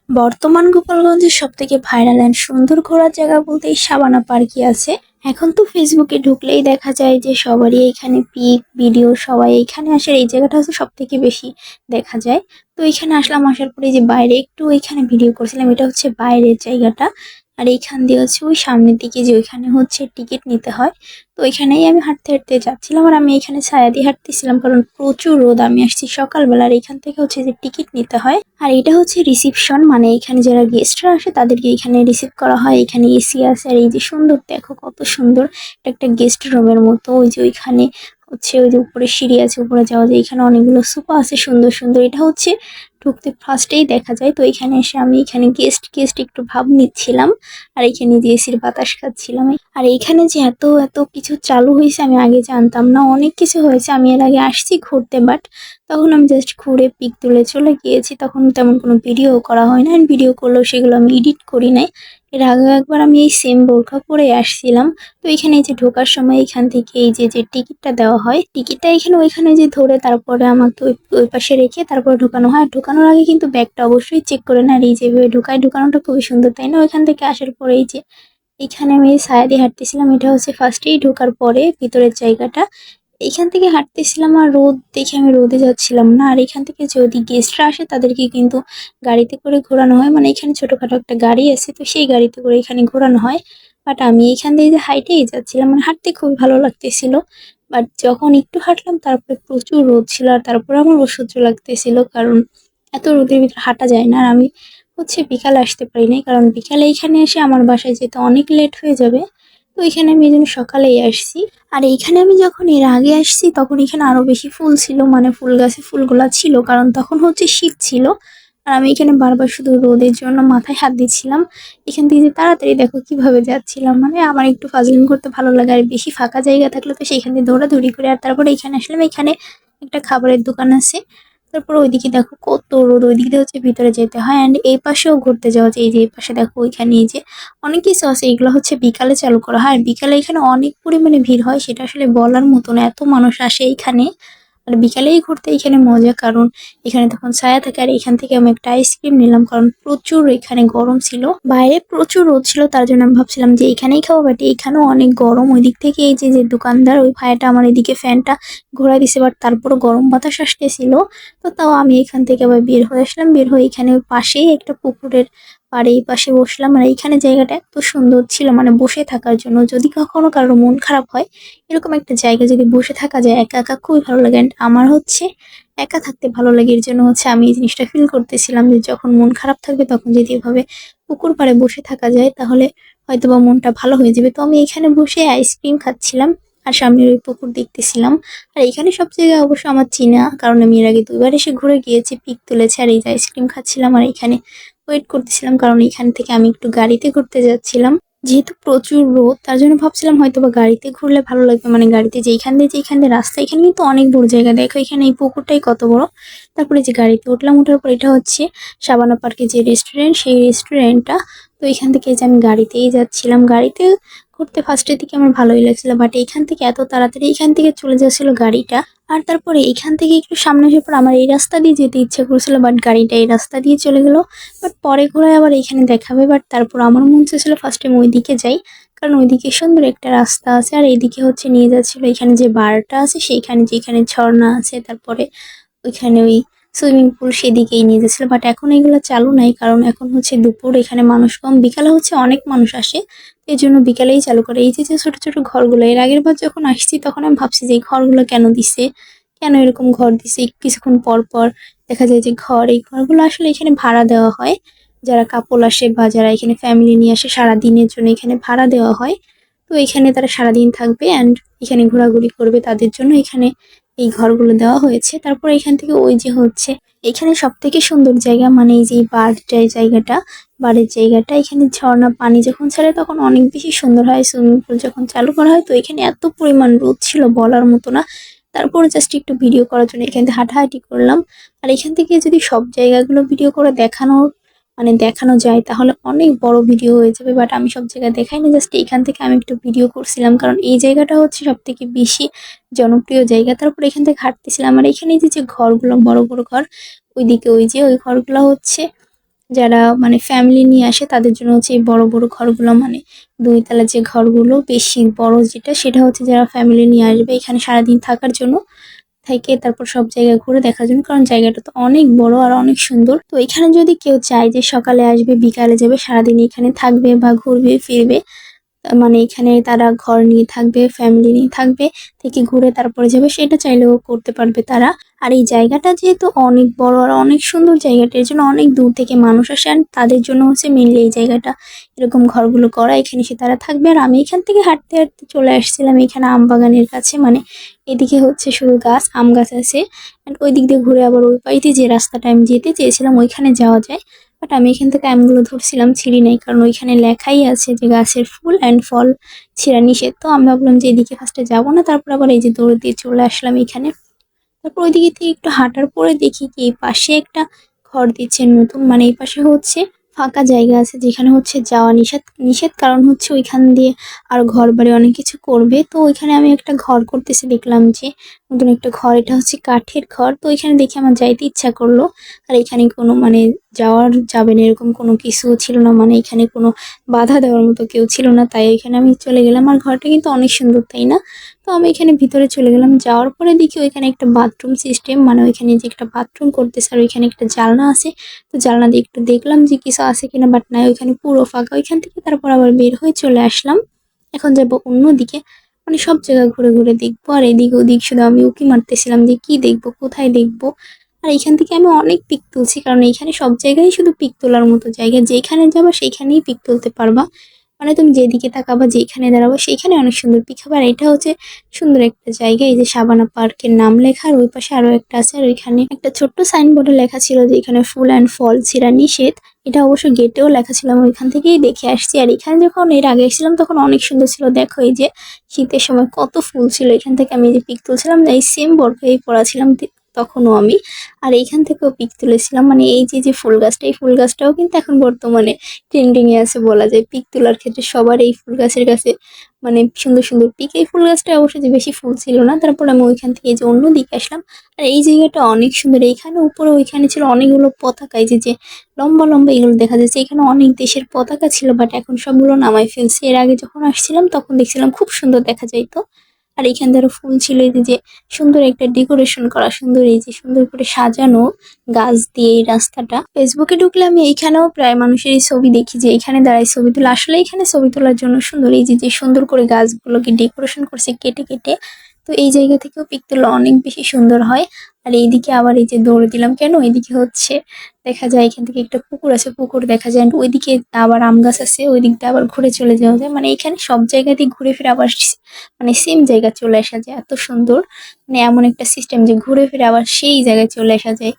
বর্তমান গোপালগঞ্জের সবথেকে ভাইরাল অ্যান্ড সুন্দর ঘোরার জায়গা বলতে এই সাবানা পার্কই আছে। এখন তো ফেসবুকে ঢুকলেই দেখা যায় যে সবারই এখানে পিক ভিডিও সবাই এইখানে আসে। এই জায়গাটা হচ্ছে সবথেকে বেশি দেখা যায়। তো এখানে আসলাম, আসার পরে যে বাইরে একটু এখানে ভিডিও করছিলাম, এটা হচ্ছে বাইরের জায়গাটা। আর এইখান দিয়ে হচ্ছে ওই সামনের দিকে যে ওইখানে হচ্ছে টিকিট নিতে হয়। তো এখানেই আমি হাঁটতে হাঁটতে যাচ্ছিলাম, আর আমি এখানে ছায়া দিয়ে হাঁটতেছিলাম কারণ প্রচুর রোদ। আমি আসছি সকালবেলা, আর এখান থেকে হচ্ছে যে টিকিট নিতে হয়। আর এটা হচ্ছে রিসিপশন, মানে এখানে যারা গেস্টরা আসে তাদেরকে এখানে রিসিভ করা হয়। এখানে এসি আছে, আর এই যে সুন্দর, দেখো কত সুন্দর। এটা একটা গেস্ট রুমের মতো। ওই যে ওইখানে হচ্ছে ওই যে উপরে সিঁড়ি আছে, উপরে যাওয়া যায়। এখানে অনেকগুলো সোফা আছে সুন্দর সুন্দর। এটা হচ্ছে ঢুকতে ফার্স্টেই দেখা যায়। তো এখানে এসে আমি এখানে গেস্ট গেস্ট একটু ভাব নিচ্ছিলাম, আর এখানে যে এসির বাতাস খাচ্ছিলাম। আর এইখানে যে এত এত কিছু চালু হয়েছে আমি আগে জানতাম না, অনেক কিছু হয়েছে। আমি এর আগে আসছি ঘুরতে, বাট তখন আমি জাস্ট ঘুরে পিক তুলে চলে গিয়েছি। তখন তেমন কোনো ভিডিও করা হয় না, ভিডিও করলেও সেগুলো আমি এডিট করি নাই। এর আগে একবার আমি এই সেম বোরখা পরে আসছিলাম। তো এখানে এই যে ঢোকার সময় এখান থেকে এই যে যে টিকিটটা দেওয়া হয়, টিকিটটা এখানে ওইখানে যে ধরে তারপরে আমাকে ওই ওই পাশে রেখে তারপরে ঢোকানো হয়। আর ঢোকানোর আগে কিন্তু ব্যাগটা অবশ্যই চেক করে না। আর এই যেভাবে ঢোকায়, ঢোকানোটা খুবই সুন্দর, তাই না? ওইখান থেকে আসার পরে এই যে এখানে আমি ছায়া দিয়ে হাঁটতেছিলাম। এটা হচ্ছে ফার্স্টেই ঢোকার পরে ভিতরের জায়গাটা। এখান থেকে হাঁটতেছিলাম, আর রোদ দেখে আমি রোদে যাচ্ছিলাম না। আর এখান থেকে যদি গেস্টরা আসে তাদেরকে কিন্তু গাড়িতে করে ঘোরানো হয়, মানে এখানে ছোটখাটো একটা গাড়ি আছে, তো সেই গাড়িতে করে এখানে ঘোরানো হয়। বাট আমি এখান দিয়ে যে হাইটেই যাচ্ছিলাম, মানে হাঁটতে খুবই ভালো লাগতেছিল। বাট যখন একটু হাঁটলাম তারপরে প্রচুর রোদ ছিল, আর তারপরে আমার অসহ্য লাগতেছিল কারণ এত রোদের ভিতরে হাঁটা যায় না। আর আমি হচ্ছে বিকালে আসতে পারি নাই, কারণ বিকালে এখানে এসে আমার বাসায় যেতে অনেক লেট হয়ে যাবে। তো এখানে আমি এই জন্য সকালেই আসছি। আর এইখানে আমি যখন এর আগে আসছি তখন এখানে আরো বেশি ফুল ছিল, মানে ফুল গাছে ফুলগুলা ছিল, কারণ তখন হচ্ছে শীত ছিল। আর আমি এখানে বারবার শুধু রোদের জন্য মাথায় হাত দিচ্ছিলাম। এখান থেকে যে তাড়াতাড়ি দেখো কিভাবে যাচ্ছিলাম, মানে আমার একটু ফাজলিং করতে ভালো লাগে। আর বেশি ফাঁকা জায়গা থাকলে তো সেইখান দিয়ে দৌড়াদৌড়ি করে। আর তারপরে এখানে আসলাম, এখানে একটা খাবারের দোকান আছে। তারপর ওইদিকে দেখো কত রোদ, ওইদিকে দিয়ে হচ্ছে ভিতরে যেতে হয়। অ্যান্ড এই পাশেও ঘুরতে যাওয়া যায়। এই যে এই পাশে দেখো ওইখানে এই যে অনেক কিছু আছে, এগুলো হচ্ছে বিকালে চালু করা হয়। আর বিকালে এখানে অনেক পরিমাণে ভিড় হয়, সেটা আসলে বলার মতো না, এত মানুষ আসে এইখানে। আর বিকালেই ঘুরতে এখানে মজা, কারণ এখানে তখন ছায়া থাকে। আর এখান থেকে আমি একটা আইসক্রিম নিলাম, কারণ প্রচুর এখানে গরম ছিল, বাইরে প্রচুর রোদ ছিল। তার জন্য আমি ভাবছিলাম যে এখানেই খাবো, বাট এখানেও অনেক গরম। ওই দিক থেকে এই যে যে দোকানদার ওই ভাইয়াটা আমার এদিকে ফ্যানটা ঘোরা দিছে, বাট তারপরও গরম বাতাস আসতেছিল। তো তাও আমি এখান থেকে আবার বের হয়ে আসলাম। বের হয়ে এখানে পাশেই একটা পুকুরের পাড়ে এই পাশে বসলাম। আর এইখানে জায়গাটা এত সুন্দর ছিল, মানে বসে থাকার জন্য। যদি কখনো কারোর মন খারাপ হয়, এরকম একটা জায়গা যদি বসে থাকা যায় একা একা, খুবই ভালো লাগে। And আমার হচ্ছে একা থাকতে ভালো লাগে, এর জন্য হচ্ছে আমি এই জিনিসটা ফিল করতেছিলাম যে যখন মন খারাপ থাকবে তখন যদি এভাবে পুকুর পাড়ে বসে থাকা যায় তাহলে হয়তোবা মনটা ভালো হয়ে যাবে। তো আমি এখানে বসে আইসক্রিম খাচ্ছিলাম আর সামনের ওই পুকুর দেখতেছিলাম। আর এখানে সব জায়গায় অবশ্য আমার চিনা, কারণ আমি এর আগে 2বার এসে ঘুরে গিয়েছি, পিক তুলেছি। আর এই যে আইসক্রিম খাচ্ছিলাম আর এখানে ওয়েট করতেছিলাম, কারণ এখান থেকে আমি একটু গাড়িতে ঘুরতে যাচ্ছিলাম। যেহেতু প্রচুর রোদ, তার জন্য ভাবছিলাম হয়তো বা গাড়িতে ঘুরলে ভালো লাগবে, মানে গাড়িতে যেইখান দিয়ে রাস্তা, এখানে কিন্তু অনেক বড় জায়গা। দেখো এখানে এই পুকুরটাই কত বড়। তারপরে যে গাড়িতে উঠলাম, ওঠার পর এটা হচ্ছে সাবানা পার্কে যে রেস্টুরেন্ট, সেই রেস্টুরেন্টটা। তো এখান থেকে যে আমি গাড়িতেই যাচ্ছিলাম, গাড়িতে ঘুরতে ফার্স্টের দিকে আমার ভালোই লাগছিল, বাট এইখান থেকে এত তাড়াতাড়ি এখান থেকে চলে যাচ্ছিল গাড়িটা। আর তারপরে এইখান থেকে একটু সামনে আসার পর আমার এই রাস্তা দিয়ে যেতে ইচ্ছে করছিল, বাট গাড়িটা এই রাস্তা দিয়ে চলে গেল। বাট পরে ঘোরায় আবার এখানে দেখাবে, বাট তারপর আমার মন চাইছিল ফার্স্টে আমি ওইদিকে যাই, কারণ ওইদিকে সুন্দর একটা রাস্তা আছে। আর এইদিকে হচ্ছে নিয়ে যাচ্ছিল এখানে যে বারটা আছে সেইখানে, যেখানে ঝর্ণা আছে, তারপরে ওইখানে ওই সুইমিং পুল, সেদিকেই নিয়ে যাচ্ছিল। বাট এখন এগুলো চালু নাই, কারণ এখন হচ্ছে দুপুর, এখানে মানুষ কম। বিকালে হচ্ছে অনেক মানুষ আসে, এই জন্য বিকালেই চালু করে। এই যে যে ছোট ছোট ঘরগুলো, এর আগের বার যখন আসছি তখন আমি ভাবছি যে এই ঘরগুলো কেন দিছে, কেন এরকম ঘর দিছে। কিছুক্ষণ পর পর দেখা যায় যে এই ঘরগুলো আসলে এখানে ভাড়া দেওয়া হয়। যারা কাপল আসে বা যারা এখানে ফ্যামিলি নিয়ে আসে সারা দিনের জন্য এখানে ভাড়া দেওয়া হয়। তো এখানে তারা সারাদিন থাকবে অ্যান্ড এখানে ঘোরাঘুরি করবে, তাদের জন্য এখানে এই ঘরগুলো দেওয়া হয়েছে। তারপর এখান থেকে ওই যে হচ্ছে এখানে সব থেকে সুন্দর জায়গা, মানে এই যে জায়গাটা, বাড়ির জায়গাটা, এখানে ঝর্ণা পানি যখন ছাড়ে তখন অনেক বেশি সুন্দর হয়। সুইমিং পুল যখন চালু করা হয়, তো এখানে এত পরিমাণ রোদ ছিল বলার মতো না। তারপর জাস্ট একটু ভিডিও করার জন্য এখান থেকে হাঁটাহাঁটি করলাম। আর এখান থেকে যদি সব জায়গাগুলো ভিডিও করে দেখানো যায় তাহলে অনেক বড় ভিডিও হয়ে যাবে, বাট আমি সব জায়গা দেখাইনি, জাস্ট এখান থেকে আমি একটু ভিডিও করছিলাম, কারণ এই জায়গাটা হচ্ছে সব থেকে বেশি জনপ্রিয় জায়গা। তারপর এখান থেকে হাঁটতেছিলাম, আর এখানে যে যে ঘরগুলো বড় বড় ঘর, ওইদিকে ওই যে ওই ঘরগুলো হচ্ছে যারা মানে ফ্যামিলি নিয়ে আসে তাদের জন্য হচ্ছে এই বড় বড় ঘরগুলো, মানে 2 তলা যে ঘরগুলো বেশি বড় যেটা, সেটা হচ্ছে যারা ফ্যামিলি নিয়ে আসবে এখানে সারাদিন থাকার জন্য, থেকে তারপর সব জায়গা ঘুরে দেখার জন্য, কারণ জায়গাটা তো অনেক বড় আর অনেক সুন্দর। তো এখানে যদি কেউ চায় যে সকালে আসবে বিকালে যাবে সারাদিন এখানে থাকবে বা ঘুরবে ফিরবে, মানে এখানে তারা ঘর নিয়ে থাকবে, ফ্যামিলি নিয়ে থাকবে, থেকে ঘুরে তারপরে যাবে, সেটা চাইলেও করতে পারবে তারা। আর এই জায়গাটা যেহেতু অনেক বড় আর অনেক সুন্দর জায়গাটা, এর জন্য অনেক দূর থেকে মানুষ আসে, আর তাদের জন্য হচ্ছে মেনলি এই জায়গাটা এরকম ঘরগুলো করা, এখানে এসে তারা থাকবে। আর আমি এখান থেকে হাঁটতে হাঁটতে চলে আসছিলাম এখানে আম বাগানের কাছে, মানে এদিকে হচ্ছে শুধু গাছ, আম গাছ আছে, অ্যান্ড ওই দিক দিয়ে ঘুরে আবার ওই পাইতে যে রাস্তাটা আমি যেতে চেয়েছিলাম ওইখানে যাওয়া যায়। বাট আমি এখান থেকে আমগুলো ধরছিলাম, ছিঁড়ি নাই, কারণ ওইখানে লেখাই আছে যে গাছের ফুল অ্যান্ড ফল ছিঁড়া নিষেধ। তো আমি ভাবলাম যে এদিকে ফার্স্টে যাবো না, তারপর আবার এই যে দৌড় দিয়ে চলে আসলাম এখানে। তারপর ওইদিকে থেকে একটু হাঁটার পরে দেখি কি এই পাশে একটা ঘর দিচ্ছে নতুন, মানে এই পাশে হচ্ছে ফাঁকা জায়গা আছে যেখানে হচ্ছে যাওয়া নিষেধ নিষেধ, কারণ হচ্ছে ওইখান দিয়ে আর ঘর বাড়ি অনেক কিছু করবে। তো ওইখানে আমি একটা ঘর করতেছে দেখলাম যে নতুন একটা ঘর, এটা হচ্ছে কাঠের ঘর। তো ওইখানে দেখে আমার যাইতে ইচ্ছা করলো। আর এখানে কোনো মানে যাওয়ার যাবে না এরকম কোনো কিছু ছিল না, মানে এখানে কোনো বাধা দেওয়ার মতো কেউ ছিল না, তাই এখানে আমি চলে গেলাম। আর ঘরটা কিন্তু অনেক সুন্দর, তাই না? তো আমি এখানে ভিতরে চলে গেলাম, যাওয়ার পরে দেখি ওইখানে একটা বাথরুম সিস্টেম, মানে ওইখানে যে একটা বাথরুম করতেছে, আর ওইখানে একটা জানলা আছে। তো জানলা দিয়ে একটু দেখলাম যে কিছু আছে কিনা, বাট নাই, ওইখানে পুরো ফাঁকা। ওইখান থেকে তারপর আবার বের হয়ে চলে আসলাম। এখন যাবো অন্যদিকে, মানে সব জায়গা ঘুরে ঘুরে দেখবো, আর এদিক ওদিক শুধু আমি উকি মারতেছিলাম যে কি দেখবো, কোথায় দেখবো। আর এইখান থেকে আমি অনেক পিক তুলছি, কারণ এইখানে সব জায়গায় শুধু পিক তোলার মতো জায়গা, যেখানে যাবা সেইখানেই পিক তুলতে পারবা। মানে তুমি যেদিকে তাকাবা যেখানে দাঁড়াবো সেইখানে অনেক সুন্দর পিক হবে। আর এটা হচ্ছে সুন্দর একটা জায়গা, এই যে সাবানা পার্কের নাম লেখা, আর ওই পাশে আরো একটা আছে, আর ওইখানে একটা ছোট্ট সাইনবোর্ডে লেখা ছিল যে এখানে ফুল অ্যান্ড ফল ছিঁড়া নিষেধ। এটা অবশ্য গেটেও লেখা ছিল, আমি ওইখান থেকেই দেখে আসছি। আর এখানে যখন এর আগে এসেছিলাম তখন অনেক সুন্দর ছিল, দেখো এই যে শীতের সময় কত ফুল ছিল। এখান থেকে আমি যে পিক তুলছিলাম, এই সেম বরফেই পড়া ছিলাম তখনও আমি। আর এইখান থেকেও পিক তুলেছিলাম, মানে এই যে যে ফুল গাছটা, এই ফুল গাছটাও কিন্তু এখন বর্তমানে ট্রেন্ডিং এ আছে বলা যায়। পিক তোলার ক্ষেত্রে সবার এই ফুল গাছের কাছে মানে সুন্দর সুন্দর পিক। এই ফুল গাছটা অবশ্যই যে বেশি ফুল ছিল না, তারপর আমি ওইখান থেকে এই যে অন্য দিকে আসলাম। আর এই জায়গাটা অনেক সুন্দর, এইখানে উপরে ওইখানে ছিল অনেকগুলো পতাকা, এই যে যে লম্বা লম্বা এগুলো দেখা যাচ্ছে, এখানে অনেক দেশের পতাকা ছিল, বাট এখন সবগুলো নামাই ফেলছে। এর আগে যখন আসছিলাম তখন দেখছিলাম খুব সুন্দর দেখা যাইতো। আর এখান থেকে ফুল ছিল, এই যে যে সুন্দর একটা ডেকোরেশন করা, সুন্দর এই যে সুন্দর করে সাজানো গাছ দিয়ে এই রাস্তাটা। ফেসবুকে ঢুকলে আমি এইখানেও প্রায় মানুষের এই ছবি দেখি যে এখানে দাঁড়ায় ছবি তোলা, আসলে এখানে ছবি তোলার জন্য সুন্দর, এই যে যে সুন্দর করে গাছগুলোকে ডেকোরেশন করছে কেটে কেটে। তো এই জায়গা থেকেও পিক তোলা অনেক বেশি সুন্দর হয়। আর এইদিকে আবার এই যে দৌড়ে দিলাম কেন, এইদিকে হচ্ছে দেখা যায় এখান থেকে একটা পুকুর আছে, পুকুর দেখা যায়, and ওইদিকে আবার আম গাছ আছে, ওই দিকটা আবার ঘুরে চলে যাওয়া যায়। মানে এখানে সব জায়গা দিয়ে ঘুরে ফিরে আবার মানে সেম জায়গা চলে আসা যায়, এত সুন্দর। মানে এমন একটা সিস্টেম যে ঘুরে ফিরে আবার সেই জায়গায় চলে আসা যায়,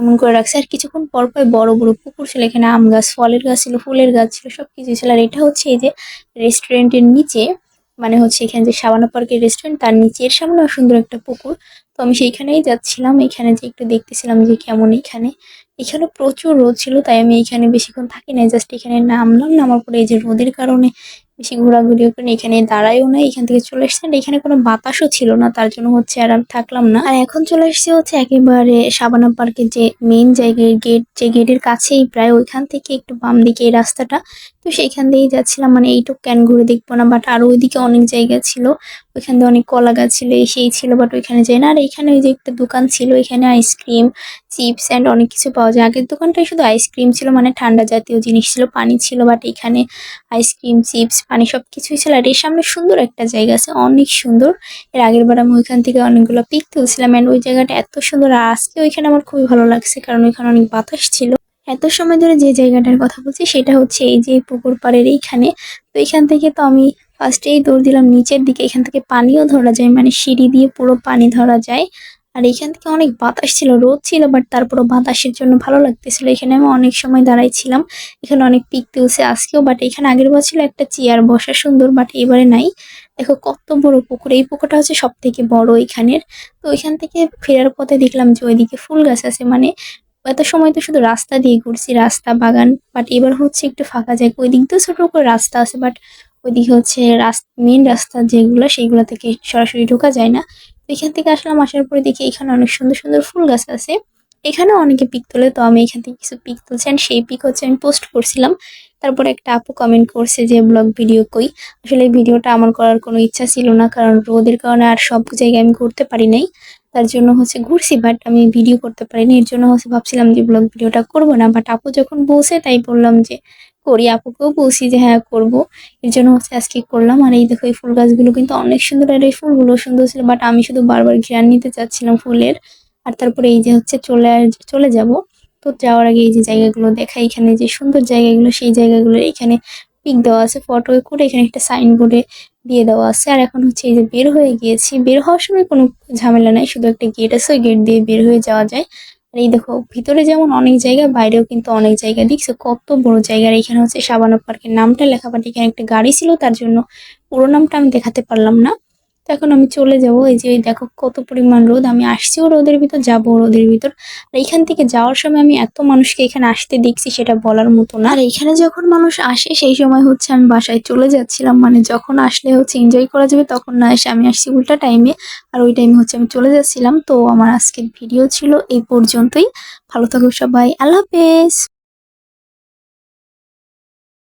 এমন করে রাখছে। আর কিছুক্ষণ পর পর বড় বড় পুকুর ছিল, এখানে আম গাছ, ফলের গাছ ছিল, ফুলের গাছ ছিল, সবকিছু ছিল। আর এটা হচ্ছে এই যে রেস্টুরেন্টের নিচে, মানে হচ্ছে এখানে যে সাবানা পার্কের রেস্টুরেন্ট তার নিচে, এর সামনেও সুন্দর একটা পুকুর। তো আমি সেইখানেই যাচ্ছিলাম, এখানে যে একটু দেখতেছিলাম যে কেমন এখানে। এখানে প্রচুর রোদ ছিল, তাই আমি এখানে বেশিক্ষণ থাকি নাই, জাস্ট এখানে নামলাম, নামার পরে এই যে রোদের কারণে বেশি ঘোরাঘুরিও করিনি, এখানে দাঁড়াইও না, এখান থেকে চলে এসেছি। আর এখানে কোনো বাতাসও ছিল না, তার জন্য হচ্ছে আর আমি থাকলাম না। আর এখন চলে এসেছি হচ্ছে একেবারে সাবানা পার্কের যে মেইন জায়গায় গেট, যে গেটের কাছেই প্রায়, ওইখান থেকে একটু বাম দিকে এই রাস্তাটা। তো সেইখান দিয়েই যাচ্ছিলাম, মানে এইটুকু ক্যান ঘুরে দেখবো না, বাট আরো ওইদিকে অনেক জায়গা ছিল, ওইখান দিয়ে অনেক কলা গাছ ছিল, সেই ছিল, বাট ওইখানে যাই না। আর এখানে ওই যে একটা দোকান ছিল, এখানে আইসক্রিম, চিপস অ্যান্ড অনেক কিছু পাওয়া যায়। আগের দোকানটায় শুধু আইসক্রিম ছিল, মানে ঠান্ডা জাতীয় জিনিস ছিল, পানি ছিল, বাট এখানে আইসক্রিম, চিপস, পানি সবকিছুই ছিল। আর এর সামনে সুন্দর একটা জায়গা আছে, অনেক সুন্দর। এর আগের বার আমি ওইখান থেকে অনেকগুলো পিক তুলছিলাম, অ্যান্ড ওই জায়গাটা এত সুন্দর। আর আজকে ওইখানে আমার খুবই ভালো লাগছে, কারণ ওইখানে অনেক বাতাস ছিল। এত সময় ধরে যে জায়গাটার কথা বলছি সেটা হচ্ছে এই যে পুকুর পাড়ের এইখানে। তো এখান থেকে তো আমি ফার্স্টেই দৌড় দিলাম নিচের দিকে, এখান থেকে পানিও ধরা যায়, মানে সিঁড়ি দিয়ে পুরো পানি ধরা যায়। আর এখান থেকে অনেক বাতাস ছিল, রোদ ছিল, বাট তারপরও বাতাসের জন্য ভালো লাগতেছিল। এখানে আমি অনেক সময় দাঁড়াইছিলাম, এখানে অনেক পিক তুলছে আজকেও, বাট এখানে আগের বার ছিল একটা চেয়ার বসা সুন্দর, বাট এবারে নাই। দেখো কত বড় পুকুর, এই পুকুরটা হচ্ছে সব থেকে বড় এখানের। তো ওইখান থেকে ফেরার পথে দেখলাম যে ওইদিকে ফুল গাছ আছে, মানে এত সময় তো শুধু রাস্তা দিয়ে ঘুরছি, রাস্তা বাগান, বাট এবার হচ্ছে একটু ফাঁকা জায়গা, ওই দিক দিয়ে ছোট করে রাস্তা আছে, বাট ওইদিকে হচ্ছে মেন রাস্তা যেগুলো সেইগুলো থেকে সরাসরি ঢোকা যায় না। তো এখান থেকে আসলাম, আসার পরে দেখি এখানে অনেক সুন্দর সুন্দর ফুল গাছ আছে। এখানে অনেকে পিক তোলে, তো আমি এখান থেকে কিছু পিক তুলছি and সেই পিক হচ্ছে আমি পোস্ট করছিলাম। তারপরে একটা আপু কমেন্ট করছে যে ব্লগ ভিডিও কই। আসলে এই ভিডিওটা আমার করার কোনো ইচ্ছা ছিল না, কারণ রোদের কারণে আর সব জায়গায় আমি ঘুরতে পারি নাই। তার জন্য হচ্ছে ঘুরছি বাট আমি ভিডিও করতে পারিনি, এর জন্য হচ্ছে ভাবছিলাম যে ব্লগ ভিডিওটা করব না, বাট আপু যখন বলছে তাই বললাম যে করি। আপুকেও বলছি যে হ্যাঁ করব, এর জন্য হচ্ছে আজকে করলাম। আর এই দেখো এই ফুল গাছগুলো কিন্তু অনেক সুন্দর, আর এই ফুলগুলো সুন্দর ছিল, বাট আমি শুধু বারবার ঘ্রাণ নিতে চাচ্ছিলাম ফুলের। আর তারপরে এই যে হচ্ছে চলে যাব। তো যাওয়ার আগে এই যে জায়গাগুলো দেখা, এখানে যে সুন্দর জায়গাগুলো সেই জায়গাগুলো এখানে পিক দেওয়া আছে ফটো করে, এখানে একটা সাইনবোর্ডে দিয়ে দেওয়া আছে। আর এখন হচ্ছে এই যে বের হয়ে গিয়েছি, বের হওয়ার সময় কোনো ঝামেলা নাই, শুধু একটা গেট আছে, ওই গেট দিয়ে বের হয়ে যাওয়া যায়। আর এই দেখো ভিতরে যেমন অনেক জায়গা, বাইরেও কিন্তু অনেক জায়গা, দেখছো কত বড় জায়গা। আর এখানে হচ্ছে সাবানা পার্কের নামটা লেখা, বাট এখানে একটা গাড়ি ছিল তার জন্য পুরো নামটা আমি দেখাতে পারলাম না। তো এখন আমি চলে যাব। এই যে এই দেখো কত পরিমাণ রোদ, আমি আসছিও রোদের ভিতর, যাবো রোদের ভিতর। আর এখান থেকে যাওয়ার সময় আমি এত মানুষকে এখানে আসতে দেখছি সেটা বলার মতো না। আর এখানে যখন মানুষ আসে সেই সময় হচ্ছে আমি বাসায় চলে যাচ্ছিলাম, মানে যখন আসলে হচ্ছে এনজয় করা যাবে তখন না এসে আমি আসছি উল্টা টাইমে। আর ওই টাইমে হচ্ছে আমি চলে যাচ্ছিলাম। তো আমার আজকের ভিডিও ছিল এই পর্যন্তই। ভালো থাকো সবাই, আল্লাহ হাফেজ।